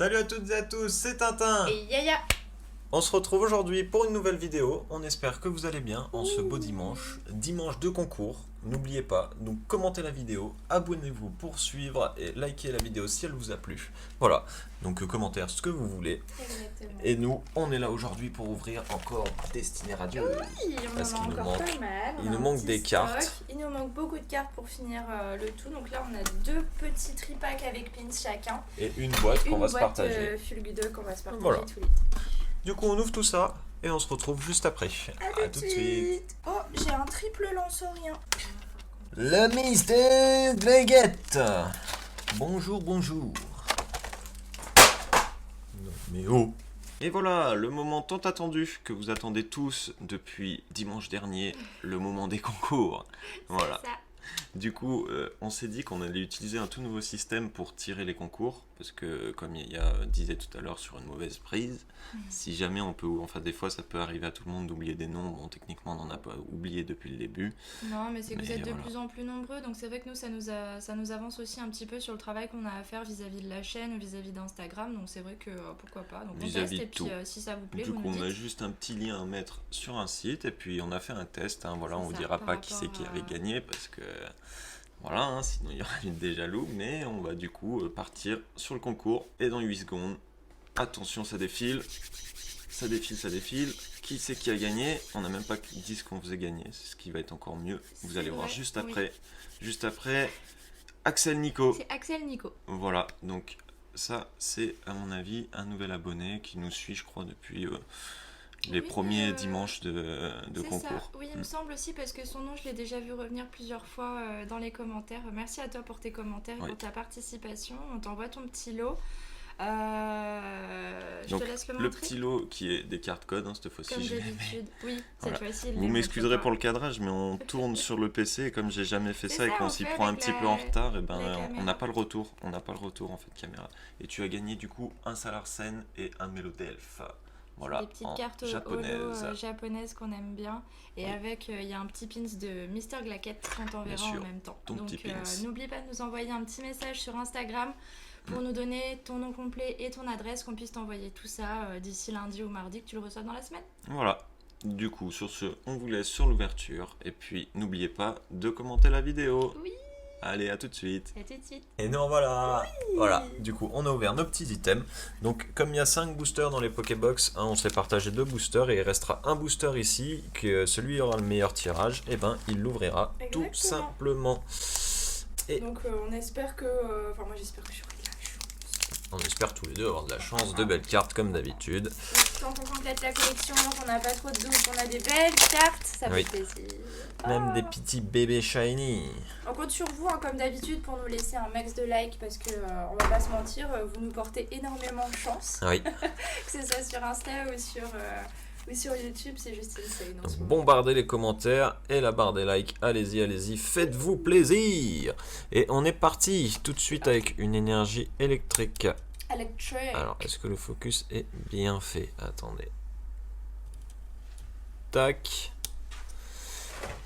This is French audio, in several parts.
Salut à toutes et à tous, c'est Tintin. Et Yaya. On se retrouve aujourd'hui pour une nouvelle vidéo. On espère que vous allez bien en ce beau dimanche. Dimanche de concours. N'oubliez pas, donc commentez la vidéo, abonnez-vous pour suivre et likez la vidéo si elle vous a plu. Voilà, donc commentaire ce que vous voulez. Exactement. Et nous, on est là aujourd'hui pour ouvrir encore Destinée Radio. Oui, on Parce en a qu'il nous encore manque- pas mal. il On a nous un manque petit des stock. cartes. Il nous manque beaucoup de cartes pour finir le tout. Donc là, on a deux petits tripacks avec pins chacun. Et une boîte qu'on va se partager. Fulgude qu'on va se partager Voilà. tous les deux. Du coup, on ouvre tout ça et on se retrouve juste après. À tout de suite. Oh, j'ai un triple lance-rien. Le mystère de la guette. Bonjour, bonjour. Non, mais oh. Et voilà, le moment tant attendu que vous attendez tous depuis dimanche dernier, le moment des concours. Voilà. Ça. Du coup, on s'est dit qu'on allait utiliser un tout nouveau système pour tirer les concours, parce que comme Yaya disait tout à l'heure sur une mauvaise prise, si jamais on peut, enfin des fois ça peut arriver à tout le monde d'oublier des noms, bon techniquement on n'en a pas oublié depuis le début. Non, mais c'est que Mais vous êtes de voilà. plus en plus nombreux, donc c'est vrai que nous, ça nous avance aussi un petit peu sur le travail qu'on a à faire vis-à-vis de la chaîne ou vis-à-vis d'Instagram, donc c'est vrai que pourquoi pas. Donc on Vis-à-vis teste, de et puis tout. si ça vous plaît, Du vous coup, nous on a dites. juste un petit lien à mettre sur un site et puis on a fait un test. Hein, voilà, C'est on ça, dira par pas qui c'est rapport qui à- avait gagné parce que voilà, hein, sinon il y aurait des jaloux. Mais on va du coup partir sur le concours et dans 8 secondes. Attention, ça défile. Ça défile, ça défile. Qui c'est qui a gagné? On n'a même pas dit ce qu'on faisait gagner. C'est ce qui va être encore mieux. Vous C'est allez voir vrai, juste oui. après. Juste après, Axel Nico. C'est Axel Nico. Voilà, donc ça c'est à mon avis un nouvel abonné qui nous suit je crois depuis les Oui, premiers dimanches de C'est concours. ça, oui, il me semble aussi, parce que son nom, je l'ai déjà vu revenir plusieurs fois dans les commentaires. Merci à toi pour tes commentaires et Oui. pour ta participation. On t'envoie ton petit lot. Je Donc te laisse le le montrer. petit lot qui est des cartes codes, hein, cette fois-ci Comme je l'ai d'habitude. Oui, Voilà. cette fois-ci. il Vous les m'excuserez montre pour pas. le cadrage, mais on tourne sur le PC et comme j'ai jamais fait C'est ça et ça, qu'on on s'y fait prend un avec petit la- peu en retard, et ben la on caméra. n'a pas le retour. On n'a pas le retour en fait caméra. Et tu as gagné du coup un Salarsen et un Mélodelph. Voilà, Des petites en cartes japonaise. holo japonaises qu'on aime bien. Et Oui. avec, il y a un petit pins de Mister Glaquette qu'on t'enverra Bien sûr, en même temps. ton Donc petit pins. n'oublie pas de nous envoyer un petit message sur Instagram pour nous donner ton nom complet et ton adresse, qu'on puisse t'envoyer tout ça d'ici lundi ou mardi, que tu le reçois dans la semaine. Voilà. Du coup, sur ce, on vous laisse sur l'ouverture. Et puis, n'oubliez pas de commenter la vidéo. Oui. Allez, à tout de suite. À tout de suite. Et nous voilà. Voilà, du coup, on a ouvert nos petits items. Donc, comme il y a 5 boosters dans les Pokébox, hein, on s'est partagé 2 boosters et il restera un booster ici, que celui qui aura le meilleur tirage, et ben, il l'ouvrira tout Exactement. simplement. Et Donc on espère que... Enfin moi j'espère que je ferai de la chance. on espère tous les deux avoir de la chance, de belles cartes comme d'habitude. Tant qu'on complète la collection, qu'on n'a pas trop de doutes, qu'on a des belles cartes, ça Oui. fait plaisir. Même Ah. des petits bébés shiny. On compte sur vous, hein, comme d'habitude, pour nous laisser un max de likes, parce que on va pas se mentir, vous nous portez énormément de chance. Ah oui, Que ce soit sur Insta ou sur YouTube, c'est juste insane en donc ce moment. bombardez les commentaires et la barre des likes. Allez-y, allez-y, faites-vous plaisir. Et on est parti tout de suite avec une énergie électrique. Electric. Alors, est-ce que le focus est bien fait? Attendez. Tac.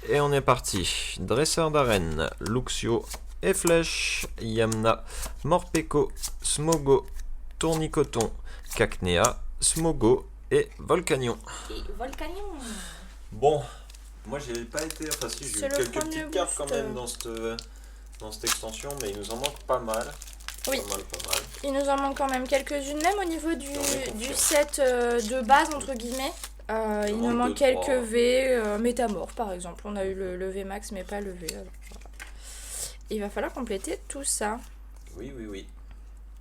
Et on est parti. Dresseur d'arène, Luxio et Flèche, Yamna, Morpeko, Smogo, Tournicoton, Cacnea, Smogo et Volcanion. Et Volcanion. Bon, moi j'ai pas été. Enfin, si, j'ai C'est eu le quelques premier petites cartes quand boost. même dans cette extension, mais il nous en manque pas mal. Oui. Pas mal, pas mal. Il nous en manque quand même quelques-unes, même au niveau J'en ai du confiance. set de base, entre guillemets. Il nous manque manque deux, quelques trois. V, Métamorph par exemple. On a eu le V max, mais pas le V. Alors, voilà. Il va falloir compléter tout ça. Oui, oui, oui.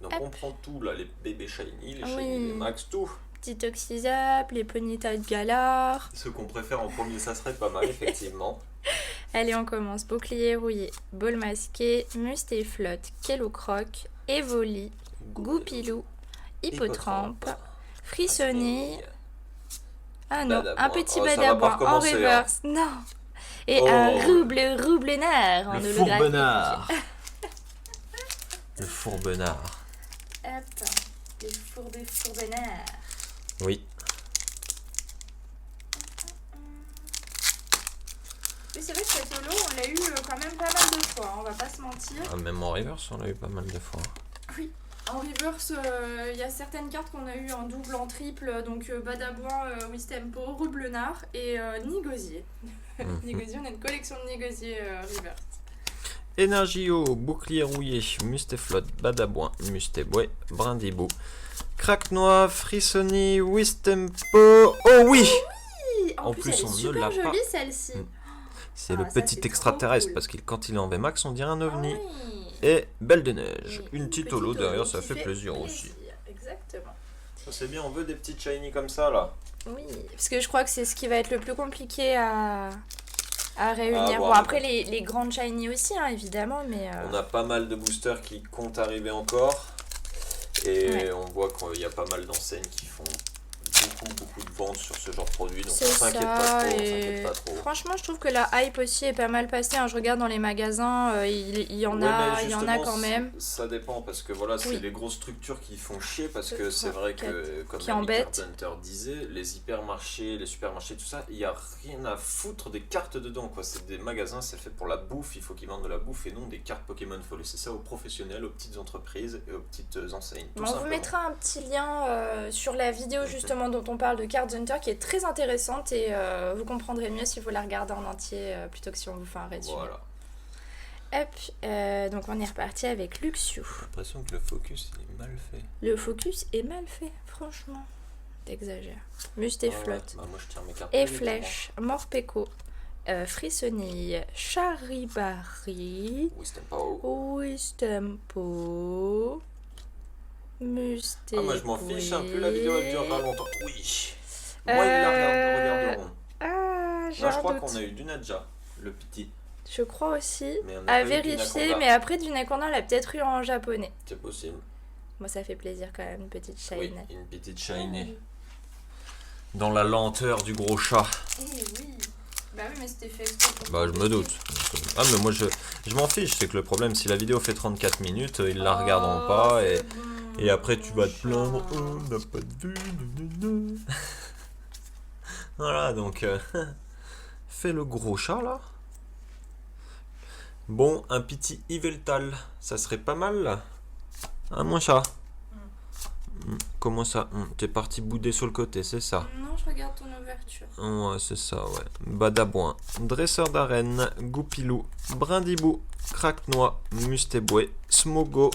Donc Hop. on prend tout là, les bébés shiny, les Ah shiny, oui. les max, tout. Petit Oxysap, les Ponyta de Galar. Ce qu'on préfère en premier, ça serait pas mal, effectivement. Allez, on commence. Bouclier rouillé, bol masqué, Mustéflotte, Kellocroc, Evoli, Goupilou, Hippotrampe, Frissonné. Ah non, Badabois. un petit Oh, ça va badabois pas en recommencer, reverse. Non. Et Oh. un roublenard en Le holographique. fourbenard. Le fourbenard. Hop, des fourbenards. Oui. Oui, c'est vrai que cet holo, on l'a eu quand même pas mal de fois, hein, on va pas se mentir. Ah, même en reverse, on l'a eu pas mal de fois. Oui. En reverse, il y a certaines cartes qu'on a eues en double, en triple, donc Badaboin, Wistempo, Rublenard et Nigosier. Nigosier, on a une collection de Nigosier reverse. Energio, Bouclier Rouillé, Musteflot, Badaboin, Mustéboué, Brindibou, Craque-Noix, Frissoni, Wistempo. Oh oui! En plus, elle est super jolie celle-ci. C'est le petit extraterrestre, parce que quand il est en VMAX, on dirait un ovni. Oui. Et Belle de Neige, Et une petite holo derrière, ça fait plaisir aussi. Exactement. Ça c'est bien, on veut des petites shiny comme ça là. Oui, parce que je crois que c'est ce qui va être le plus compliqué à réunir. Bon, après les grandes shiny aussi, hein, évidemment, mais... On a pas mal de boosters qui comptent arriver encore. Et Ouais. on voit qu'il y a pas mal d'enseignes qui font beaucoup de ventes sur ce genre de produit. Donc c'est on s'inquiète ça, pas trop, on et s'inquiète pas trop. franchement, je trouve que la hype aussi est pas mal passée. Hein. Je regarde dans les magasins, il y en Ouais, a, mais il y en a justement, quand même. Ça dépend parce que voilà, c'est Oui. les grosses structures qui font chier parce Deux, que c'est trois, vrai quatre, que, comme qui Card embêtent. Hunter disait, les hypermarchés, les supermarchés, tout ça, il n'y a rien à foutre des cartes dedans, quoi. C'est des magasins, c'est fait pour la bouffe, il faut qu'ils vendent de la bouffe et non des cartes Pokémon. Il faut laisser ça aux professionnels, aux petites entreprises et aux petites enseignes. Tout On vous simplement. mettra un petit lien sur la vidéo justement dont on parle de Card Hunter qui est très intéressante et vous comprendrez mieux si vous la regardez en entier plutôt que si on vous fait un résumé. Voilà. Hop, donc on est reparti avec Luxio. J'ai l'impression que le focus il est mal fait. Le focus est mal fait, franchement. T'exagères. Musteflot. Ouais, bah moi je tire mes cartes. Et plus vite, Flèche, Morpeko, Frissonille, Charibari, moi. Wistempo. Wistempo, Mustéboué. Ah, moi je m'en fiche un peu, la vidéo elle durera longtemps. Oui. Moi ils la regarderont. Ah, j'ai Non, je un crois doute. qu'on a eu du Nadja, le petit. Je crois aussi. Mais on n'a À pas eu du vérifier, Nakonda. mais après du Nakonda, on l'a peut-être eu en japonais. C'est possible. Moi, ça fait plaisir quand même, une petite shine. Oui, une petite shiny. Dans la lenteur du gros chat. Eh oui. Bah oui, mais c'était fait exprès pour Bah, je me doute. Ah, mais moi, je m'en fiche. C'est que le problème, si la vidéo fait 34 minutes, ils la regarderont pas. Et après, tu vas te plaindre. Oh, on n'a pas de vue. Nanana. Voilà, donc. Fais le gros chat, là. Bon, un petit Yveltal. Ça serait pas mal, là. Hein, mon chat? Comment ça? T'es parti bouder sur le côté, c'est ça? Non, je regarde ton ouverture. Ouais, c'est ça, ouais. Badaboin, Dresseur d'arène, Goupilou, Brindibou, Craque-Noix, Mustéboué, Smogo.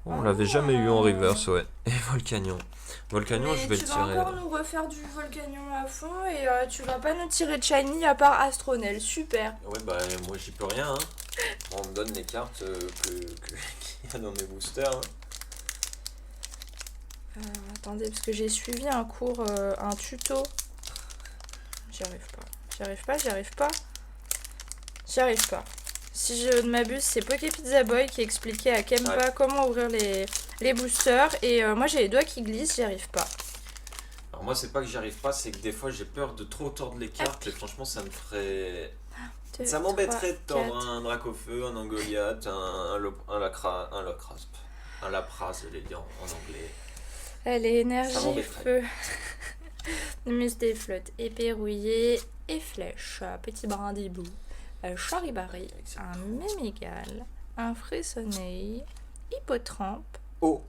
Oh, on l'avait jamais eu en reverse, ouais. Et Volcanion. Volcanion, Mais je vais le tu vas tirer. encore nous refaire du Volcanion à fond et tu vas pas nous tirer de shiny à part Astronel. Super. Ouais, bah, moi j'y peux rien, hein. On me donne les cartes qu'il y a dans mes boosters. Hein. Attendez, parce que j'ai suivi un cours, un tuto. J'y arrive pas. Si je ne m'abuse, c'est Poké Pizza Boy qui expliquait à Kempa comment ouvrir les boosters. Et moi, j'ai les doigts qui glissent, j'y arrive pas. Alors, moi, c'est pas que j'y arrive pas, c'est que des fois j'ai peur de trop tordre les cartes. Et franchement, ça me ferait. Ça m'embêterait de tordre un Dracofeu, un Angoliath, un Lapras, je l'ai dit en anglais. Allez, Ça énergie, m'embêterait. feu. Musteflot, épée rouillée et flèche. Petit brindibou. Charibari, un mémégal, un frissonneil, hippotrampe. Oh,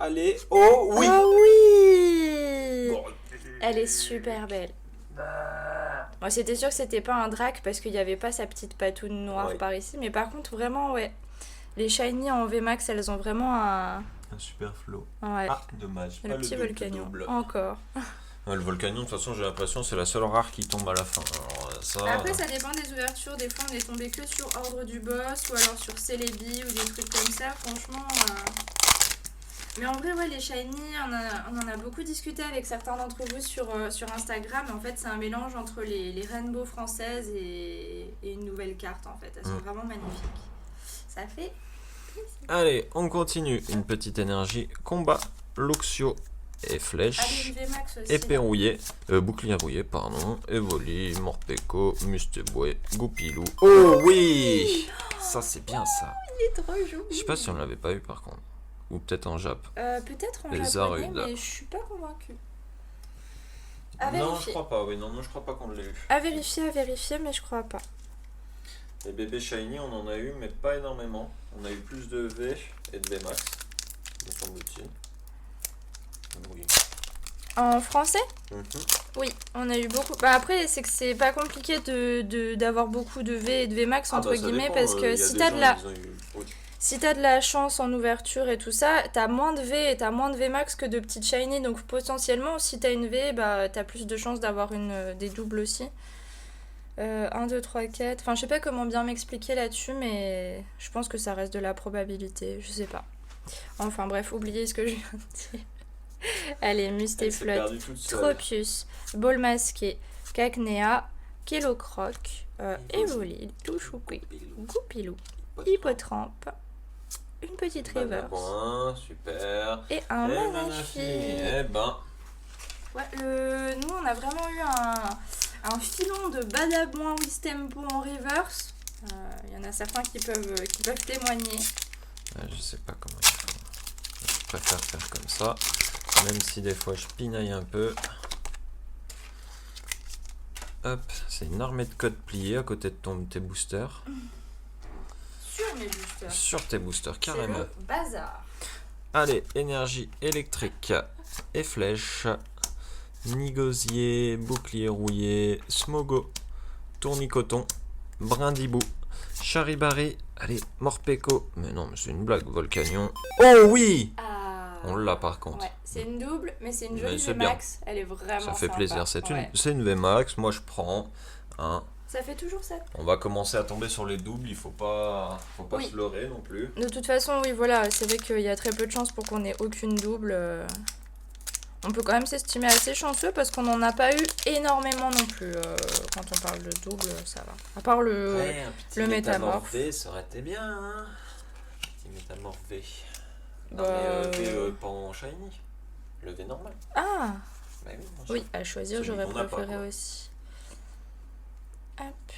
allez, oh, oui! Oh oui! Bon. Elle est super belle. Moi, c'était sûr que c'était pas un drac parce qu'il n'y avait pas sa petite patoune noire Ouais. par ici, mais par contre, vraiment, ouais. Les shiny en VMAX, elles ont vraiment un super flow. ouais. Ah, dommage. Le pas petit le Volcanion. double. Encore. Ouais, le Volcanion, de toute façon, j'ai l'impression c'est la seule rare qui tombe à la fin. Alors, ça... Après, ça dépend des ouvertures. Des fois, on est tombé que sur Ordre du Boss ou alors sur Celebi ou des trucs comme ça. Franchement. Mais en vrai, ouais, les shiny, on en a beaucoup discuté avec certains d'entre vous sur Instagram. En fait, c'est un mélange entre les rainbows françaises et une nouvelle carte, en fait. Elles sont vraiment magnifiques. Ça fait plaisir. Allez, on continue. Une petite énergie. Combat, Luxio et Flèche. Allez, une VMAX aussi. Épée là. rouillée, bouclier rouillé, pardon. Evoli, Morpeko, Mustéboué, Goupilou. Oh oui! Ça, c'est bien ça. Il est trop joli. Je sais pas si on l'avait pas eu par contre. Ou peut-être en Jap. Peut-être en Les japonais, Aruda. mais je suis pas convaincue. À Non, je vérifier. crois pas. Oui, non, je crois pas qu'on l'ait eu. À vérifier, mais je crois pas. Les bébés shiny, on en a eu, mais pas énormément. On a eu plus de V et de VMAX. me semble-t-il. Oui. En français? Mhm. Oui, on a eu beaucoup. Bah après, c'est que c'est pas compliqué d'avoir beaucoup de V et de VMAX entre Ça guillemets dépend, parce y que a si des t'as gens, de la ils ont eu... Oui. si t'as de la chance en ouverture et tout ça, t'as moins de V et t'as moins de VMAX que de petites shiny, donc potentiellement si t'as une V, bah t'as plus de chances d'avoir des doubles aussi. 1, 2, 3, 4. Enfin, je sais pas comment bien m'expliquer là-dessus, mais je pense que ça reste de la probabilité. Je sais pas. Enfin, bref, oubliez ce que je viens de dire. Allez, Elle s'est Mustaflot, perdue toute seule. Tropius, Ball Masqué, Cacnea, Kelocroc, Evoli, Touchouki, Goupilou, Hippotrampe, une petite reverse Badabouin, super. et un Et Manafi. Manafi. Eh ben, Ouais, nous, on a vraiment eu un filon de Badabouin Wistempo en reverse. Il y en a certains qui peuvent témoigner. je sais pas comment il faut. Je préfère faire comme ça, même si des fois je pinaille un peu. Hop, c'est une armée de codes pliés à côté de tes boosters. Sur mes boosters. Sur tes boosters, C'est carrément. le bazar. Allez, énergie électrique et flèche. Nigosier, bouclier rouillé, Smogo, tournicoton, brindibou, charibari, allez, Morpeko. Mais non, mais c'est une blague, Volcanion. Oh oui! Ah. On l'a par contre. Ouais, c'est une double, mais c'est une Mais jolie c'est VMAX. Elle est vraiment Ça fait sympa. plaisir. C'est Ouais. une VMAX, moi je prends. Hein. Ça fait toujours ça. On va commencer à tomber sur les doubles, il faut pas Oui. se leurrer non plus. De toute façon, oui, voilà, c'est vrai qu'il y a très peu de chances pour qu'on ait aucune double. On peut quand même s'estimer assez chanceux parce qu'on n'en a pas eu énormément non plus. Quand on parle de double, ça va. À part le métamorphe. V, ça aurait été bien. Hein. Petit métamorphe V. Non, Bah, mais V pas en shiny. Le V normal. Ah Bah oui, moi, oui, à choisir, Celui j'aurais qu'on n'a pas, préféré quoi. aussi. Hop.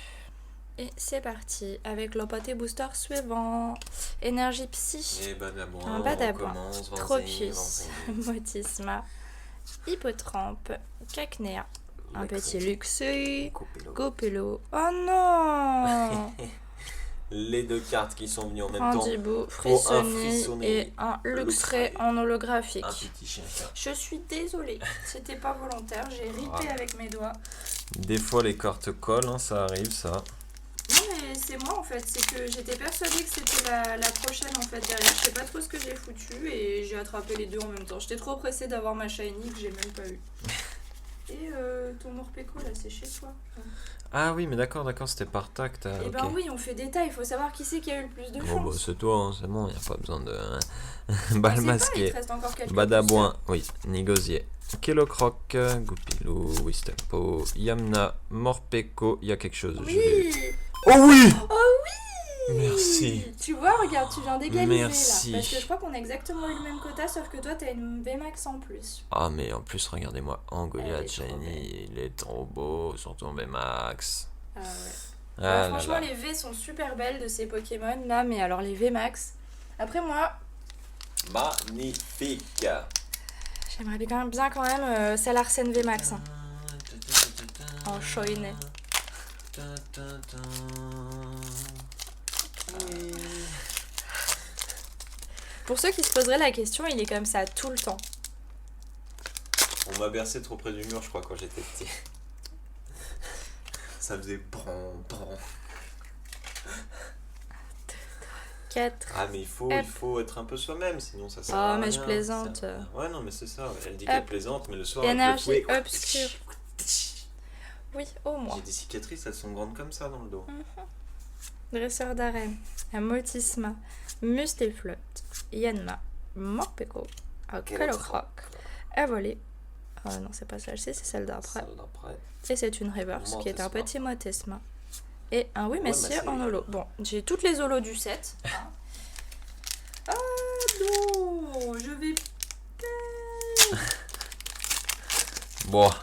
Et c'est parti avec le pâté booster suivant. Énergie psy. Et Badabouin, Un on Badabouin. recommence. Tropius. Motisma. Hippotrampe. Cacnea. Un petit Luxuy. Gopelo. Oh non. Les deux cartes qui sont venues en même temps. Brindibou, un Frissonné Frissonné, et un Luxray Luxray. en holographique. Un petit chien. Je suis désolée, c'était pas volontaire, j'ai ripé Voilà. avec mes doigts. Des fois les cartes collent, hein, ça arrive ça. Non mais c'est moi en fait, c'est que j'étais persuadée que c'était la prochaine en fait derrière. Je sais pas trop ce que j'ai foutu et j'ai attrapé les deux en même temps. J'étais trop pressée d'avoir ma shiny que j'ai même pas eu. Et ton Morpeko là c'est chez toi. Ah oui, mais d'accord, c'était par tact. Et ok. ben oui, on fait des tas, il faut savoir qui c'est qui a eu le plus de Bon, bah, chance. c'est toi, hein, c'est bon, y a pas besoin de. On Balle sait pas, il masquée. te reste encore quelques Badabouin, oui, Nigosier. Kelocroc, Goupilou, Wistempo, Yamna, Morpeko, il y a quelque chose. boosters. je l'ai eu. Oui. Oh oui! Oh oui. Merci. Tu vois, regarde, tu viens d'égaliser Merci. là. Parce que je crois qu'on a exactement eu le même quota, sauf que toi t'as une VMAX en plus. Ah, mais en plus, regardez-moi, Elle Angoliath est trop Shiny, belle. il est trop beau, surtout en VMAX. Ah ouais. Ah Ouais, là franchement, là. les V sont super belles de ces Pokémon là, mais alors les VMAX. Après, moi, Magnifique. j'aimerais bien quand même celle Arsène VMAX. Hein. En shiny. Pour ceux qui se poseraient la question, il est comme ça tout le temps. On m'a bercé trop près du mur, je crois, quand j'étais petit. Ça faisait bron. 4. Ah, mais il faut être un peu soi-même, sinon ça sert Oh, à rien. mais je plaisante. Ouais, non, mais c'est ça. Elle dit Hop. qu'elle plaisante, mais le soir, Énergie avec le fouet, obscure. Oui, au moins. J'ai des cicatrices, elles sont grandes comme ça dans le dos. Dresseur d'arène, Motisma, Mustaflot, Yanma, Morpeko, Kelocroc, Evoli. Oh non, c'est pas celle-ci, c'est celle d'après. Celle d'après. Et c'est une reverse qui est un Motisma. petit Motisma. Et un oui, messieurs mais c'est- en holo. Bon, j'ai toutes les holos du set. hein. Ah non, je vais. Bois.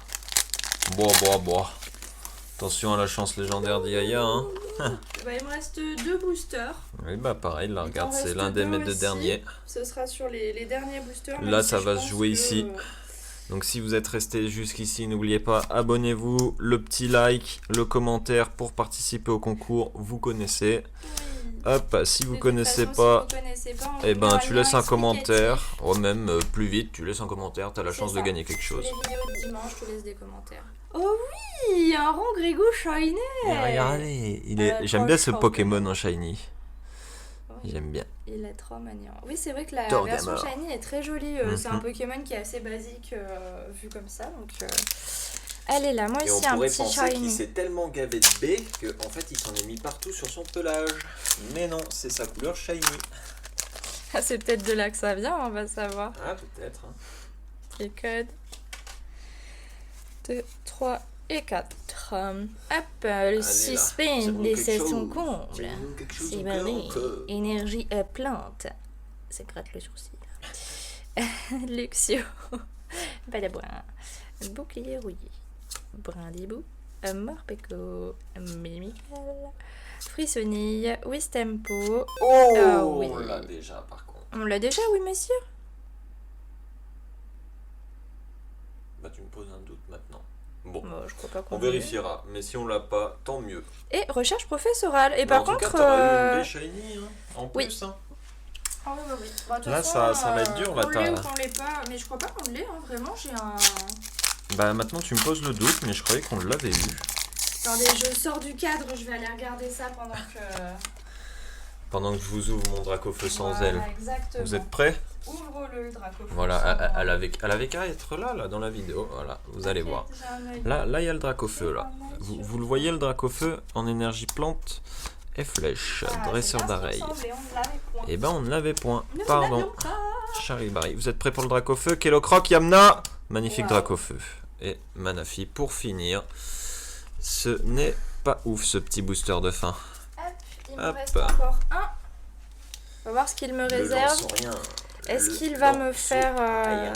Attention à la chance légendaire d'Iaya, hein. Bah, il me reste 2 boosters. Oui, bah pareil, là, Il regarde, t'en c'est reste l'un des 2 mes deux aussi. derniers. Ce sera sur les derniers boosters. Là, même ça si va je se pense jouer que, ici. Donc si vous êtes resté jusqu'ici, n'oubliez pas, abonnez-vous, le petit like, le commentaire pour participer au concours, vous connaissez. Oui. Hop, si vous De toute connaissez façon, pas, si vous connaissez pas, on eh vous ben met tu lien laisses un explicatif. commentaire, ou même plus vite, tu laisses un commentaire, t'as la C'est chance de ça. gagner quelque Sous chose. les vidéos de dimanche, je te laisse des commentaires. Oh oui, un Rongrego shiny. Et regardez, j'aime trop bien ce chaud, Pokémon en shiny. Oui, J'aime bien. il est trop mignon. Oui, c'est vrai que la Torgamor. version shiny est très jolie. C'est un Mhm. Pokémon qui est assez basique vu comme ça. Donc, elle est là. Moi Et on aussi, un pourrait petit penser qu'il shiny. s'est tellement gavé de baies qu'en fait il s'en est mis partout sur son pelage. Mais non, c'est sa couleur shiny. Ah, c'est peut-être de là que ça vient, on va savoir. Ah, peut-être. Hein. Les codes 2, 3 et 4. Hop, le Allez, 6 là. spin, Tire-nous les quelque 7 chose. sont combles. Tire-nous quelque chose C'est encore, varié. encore. Énergie plante. Ça gratte le sourcil. Luxio. Badabouin. Bouclier rouillé. Brindibou. Morpeko. Mimical. Frissonille. Wistempo. Oh, Ah oui. on l'a déjà par contre. On l'a déjà, oui, messieurs. Bah tu me poses un doute maintenant. Bon, Bon, je crois pas qu'on on l'ait. vérifiera. Mais si on l'a pas, tant mieux. Et recherche professorale. Et Mais par en tout contre. cas, t'auras eu une baie shiny hein, en oui. plus. Hein. Ah oui, oui, oui. Bah, de toute Là, façon, ça va être dur, là, qu'on l'ait t'as- ou qu'on l'ait pas. Mais je crois pas qu'on l'ait, hein. Vraiment, j'ai un. Bah maintenant tu me poses le doute, mais je croyais qu'on l'avait eu. Attendez, je sors du cadre, je vais aller regarder ça Pendant que je vous ouvre mon Dracofeu sans Voilà, aile. exactement. Vous êtes prêts? Ouvre-le, le Dracofeu. Voilà, elle avait qu'à être là dans la vidéo. Voilà, vous allez voir. Là, il y a le Dracofeu là. Vous le voyez le Dracofeu en énergie plante et flèche, dresseur d'arreille. Et ben on ne l'avait point. Pardon. Charibari. Vous êtes prêts pour le Dracofeu? Kellocroc, Yamna. Magnifique Wow. Dracofeu. Et Manafi pour finir. Ce n'est pas ouf ce petit booster de fin. Hop, il me Hop. reste encore un. On va voir ce qu'il me réserve. Est-ce qu'il va me faire...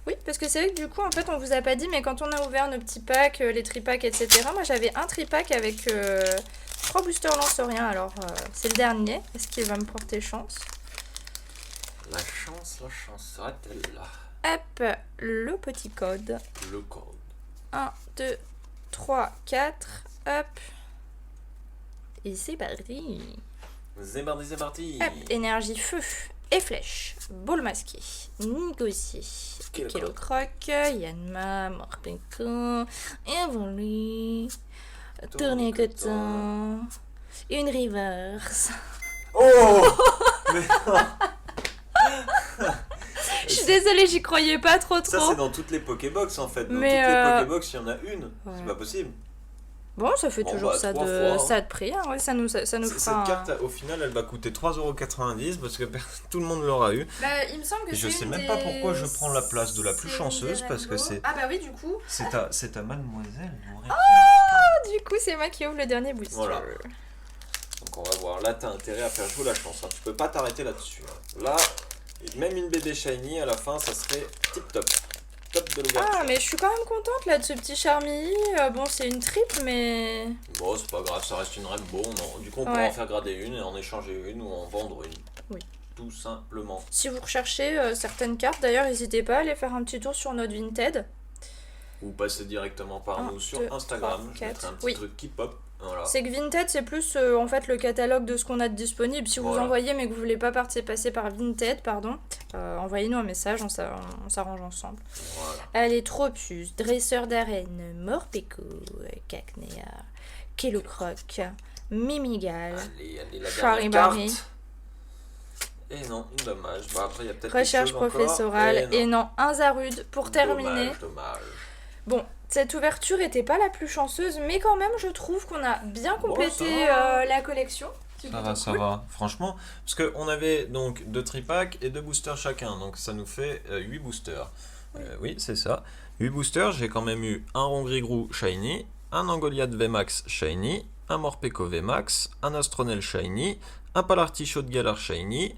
Oui, parce que c'est vrai que du coup, en fait, on vous a pas dit, mais quand on a ouvert nos petits packs, les tripacks, etc., moi j'avais un tripack avec 3 boosters lansoriens. Alors, c'est le dernier. Est-ce qu'il va me porter chance? La chance sera-t-elle là? Hop, le petit code. Le code. 1, 2, 3, 4. Hop. Et c'est parti. C'est parti. Hop, énergie feu et flèche. Boule masqué. Négocié. Kellocroc. Yanma. Morpeko. Évolu. Tourner coton. Une reverse. Oh Mais Je suis désolée, j'y croyais pas trop. ça c'est dans toutes les Pokébox en fait. Dans Mais, toutes les Pokébox, il y en a une. ouais. C'est pas possible. Bon, ça fait Bon, toujours bah, ça, 3 de, fois. ça de prix. Hein. Ouais, ça nous Cette fera. carte, au final, elle va coûter 3,90€ parce que tout le monde l'aura eu. Bah, il me semble que Et je c'est sais une même des- pas pourquoi je prends la place de la plus c'est une chanceuse des parce que Rainbow. c'est Ah bah oui, du coup. c'est ta mademoiselle. Du coup, c'est moi qui ouvre le dernier booster. Voilà. Donc on va voir. Là, t'as intérêt à faire jouer la chance. Hein. Tu peux pas t'arrêter là-dessus. Hein. Là, même une BD shiny à la fin, ça serait tip top. Top de l'ouverture. Ah, mais je suis quand même contente là de ce petit Charmilly. Bon, c'est une triple, mais. Bon, c'est pas grave, ça reste une Rainbow. Du coup, on pourra Ouais. en faire grader une et en échanger une ou en vendre une. Oui. Tout simplement. Si vous recherchez certaines cartes, d'ailleurs, n'hésitez pas à aller faire un petit tour sur notre Vinted. Ou passer directement par Un, nous sur deux, Instagram. trois, Je mettrai un quatre. petit Oui. truc qui pop. Voilà. C'est que Vinted, c'est plus en fait le catalogue de ce qu'on a de disponible. Si vous Voilà. envoyez mais que vous voulez pas passer par Vinted, pardon, envoyez-nous un message, on s'arrange ensemble. Voilà. Elle est trop puce. Dresseur d'arène, Morpeko, Cacnea, Kellocroc, Mimigal, Allez, la dernière Charibari. carte. Et non, dommage. Bah, après, il y a peut-être Recherche quelque chose professorale. encore. Et non, un Zarude pour terminer. Dommage. Bon, cette ouverture était pas la plus chanceuse, mais quand même, je trouve qu'on a bien Bon, complété ça va. la collection. C'est Ça plutôt va, cool. Franchement, parce qu'on avait donc 2 tripacks et 2 boosters chacun, donc ça nous fait 8 boosters. Oui, c'est ça. 8 boosters, j'ai quand même eu un Rongrigru Shiny, un Angoliath VMAX Shiny, un Morpeko VMAX, un Astronel Shiny, un Palartichaut de Galar Shiny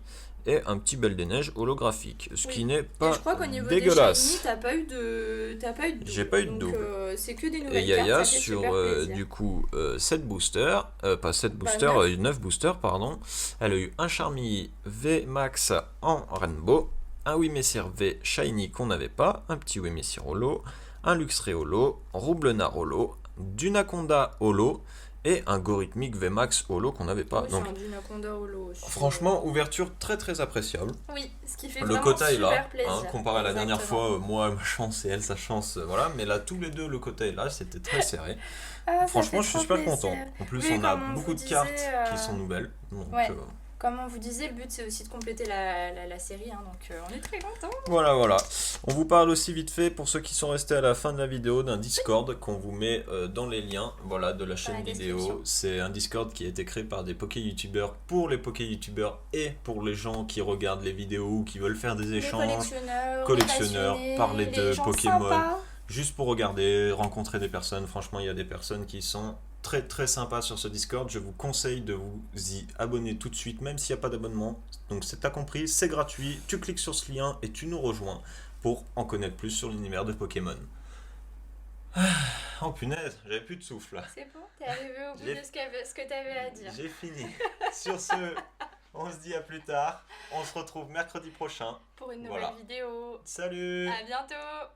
et un petit Belle des Neiges holographique, ce Oui. qui n'est Et pas je crois qu'au niveau dégueulasse. des shiny, t'as pas eu de double. J'ai pas eu de Donc, double. C'est que des Et nouvelles Yaya cartes, ça fait sur super plaisir. du coup 7 boosters, pas 7 boosters, 9. 9 boosters pardon. Elle a eu un Charmilly V Max en Rainbow, un Wimessir V Shiny qu'on n'avait pas, un petit Wimessir Holo, un Luxray Holo, Roublena Holo, du Naconda Holo et un Gorithmic VMAX Holo qu'on n'avait pas. Oui, Donc c'est un Dinaconda Holo aussi. franchement, ouverture très très appréciable. Oui, ce qui fait Le vraiment quota est super là, plaisir. comparé à la dernière Exactement. fois, moi ma chance et elle sa chance, voilà, mais là tous les deux le quota est là, c'était très serré. Ah, ça Franchement, fait je suis trop super plaisir. content. En plus, Oui, on a comme on beaucoup vous de disait, cartes qui sont nouvelles, donc ouais. Comme on vous disait, le but c'est aussi de compléter la série, hein, donc on est très contents. voilà, voilà. On vous parle aussi vite fait, pour ceux qui sont restés à la fin de la vidéo, d'un Discord qu'on vous met dans les liens, voilà, de la chaîne vidéo. description. C'est un Discord qui a été créé par des poké-youtubeurs pour les poké-youtubeurs et pour les gens qui regardent les vidéos ou qui veulent faire des Les échanges. collectionneurs, parler les de gens Pokémon. sympas. Juste pour regarder, rencontrer des personnes. Franchement, il y a des personnes qui sont très très sympas sur ce Discord. Je vous conseille de vous y abonner tout de suite, même s'il n'y a pas d'abonnement. Donc, t'as compris, c'est gratuit. Tu cliques sur ce lien et tu nous rejoins pour en connaître plus sur l'univers de Pokémon. Oh punaise, j'avais plus de souffle là. C'est bon, t'es arrivé au bout de ce que t'avais à dire. J'ai fini. Sur ce, on se dit à plus tard. On se retrouve mercredi prochain. Pour une nouvelle vidéo. Salut. À bientôt.